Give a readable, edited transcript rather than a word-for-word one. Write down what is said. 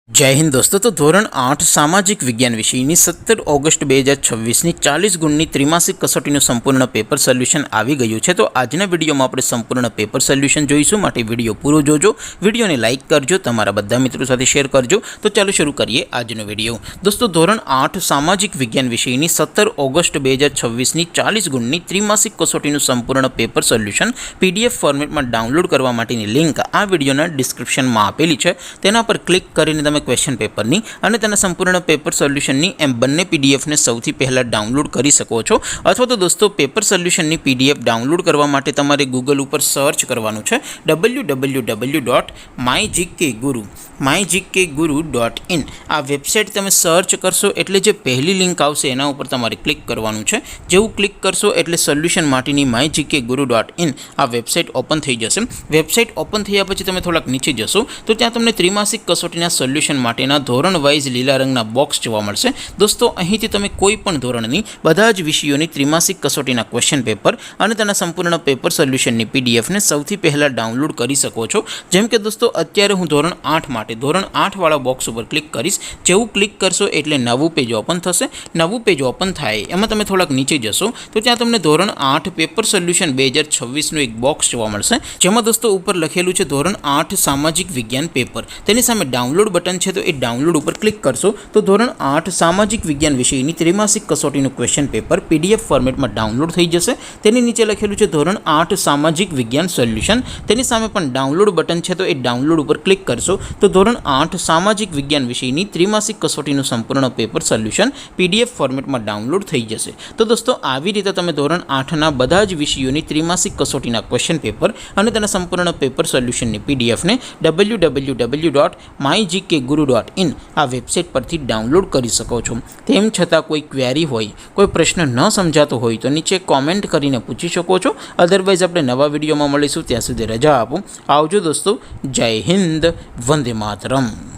जय हिंद दोस्तों। तो धोरण 8 सामाजिक विज्ञान विषयની 17 ઓગસ્ટ 2026ની 40 ગુણની ત્રિમાસિક કસોટીનું સંપૂર્ણ પેપર સોલ્યુશન આવી ગયું છે। તો આજના વિડીયોમાં આપણે સંપૂર્ણ પેપર સોલ્યુશન જોઈશું, માટે વિડીયો પૂરો જોજો, વિડીયોને લાઇક કરજો, તમારા બધા મિત્રો સાથે શેર કરજો। તો ચાલો શરૂ કરીએ આજનો વિડીયો। દોસ્તો ધોરણ 8 સામાજિક વિજ્ઞાન વિષયની 17 ઓગસ્ટ 2026ની 40 ગુણની ત્રિમાસિક કસોટીનું સંપૂર્ણ પેપર સોલ્યુશન પીડીએફ ફોર્મેટમાં ડાઉનલોડ કરવા માટેની લિંક આ વિડીયોના ડિસ્ક્રિપ્શનમાં આપેલી છે। તેના પર ક્લિક કરીને તમે क्वेश्चन पेपर नी अने तेना संपूर्ण पेपर सोल्यूशन नी एम बंने पीडीएफ ने सौथी पहला डाउनलॉड करी सको छो। अथवा तो दोस्तों पेपर सोल्यूशन नी पीडीएफ डाउनलॉड करवा माटे तमारे गूगल पर सर्च करवानुं छे www.mygkguru.in। आ वेबसाइट तमे सर्च करशो एटले जे पहली लिंक आवशे एना उपर तमारे क्लिक करवानुं छे। जेवुं क्लिक करशो एटले सोल्यूशन माटेनी mygkguru.in आ वेबसाइट ओपन थई जशे। वेबसाइट ओपन थया पछी तमे थोड़ाक नीचे जशो तो त्यां तमने त्रिमासिक कसोटीना सोल्यूशन माटेना धोरण वाइज लीला रंगना बॉक्स जोवा मळशे। दोस्तों અહીંથી તમે કોઈ પણ ધોરણની બધા જ વિષયોની ત્રિમાસિક કસોટીના ક્વેશ્ચન પેપર અને તેના સંપૂર્ણ પેપર સોલ્યુશનની પીડીએફ ને સૌથી પહેલા ડાઉનલોડ કરી શકો છો। જેમ કે દોસ્તો અત્યારે હું ધોરણ 8 માટે ધોરણ 8 વાળા બોક્સ ઉપર ક્લિક કરીશ। જેવું ક્લિક કરશો એટલે નવું પેજ ઓપન થશે। નવું પેજ ઓપન થાય એમાં તમે થોડાક નીચે જશો તો ત્યાં તમને ધોરણ 8 પેપર સોલ્યુશન 2026 નું એક બોક્સ જોવા મળશે, જેમાં દોસ્તો ઉપર લખેલું છે ધોરણ 8 સામાજિક વિજ્ઞાન પેપર। તેની સામે ડાઉનલોડ બટન છે तो ये डाउनलॉड पर क्लिक करशो तो धोरण 8 सामाजिक विज्ञान विषयनी त्रिमासिक कसोटीનું क्वेश्चन पेपर पीडीएफ फॉर्मेट में डाउनलॉड थई जशे। तेनी नीचे लखेलुं छे धोरण 8 सामाजिक विज्ञान सोल्यूशन। तेनी सामे पण डाउनलॉड बटन छे तो ये डाउनलॉड पर क्लिक करशो तो धोरण 8 सामाजिक विज्ञान विषयनी त्रिमासिक कसोटीનું संपूर्ण पेपर सोल्यूशन पीडीएफ फॉर्मेट में डाउनलॉड थई जशे। तो दोस्तों આવી રીતે તમે ધોરણ 8 ના બધા જ વિષયોની ત્રિમાસિક કસોટીના ક્વેશ્ચન પેપર અને તેના સંપૂર્ણ પેપર સોલ્યુશનની પીડીએફ ને www.mygkguru.in आ वेबसाइट पर डाउनलॉड कर सको छो। तेम छतां कोई क्वेरी होय, कोई प्रश्न न समझातो होय तो नीचे कॉमेंट करीने पूछी शको छो। अदरवाइज आपणे नवा विडियो में मळीशुं, त्यां सुधी रजा आपो। आवजो दोस्तों। जय हिंद, वंदे मातरम।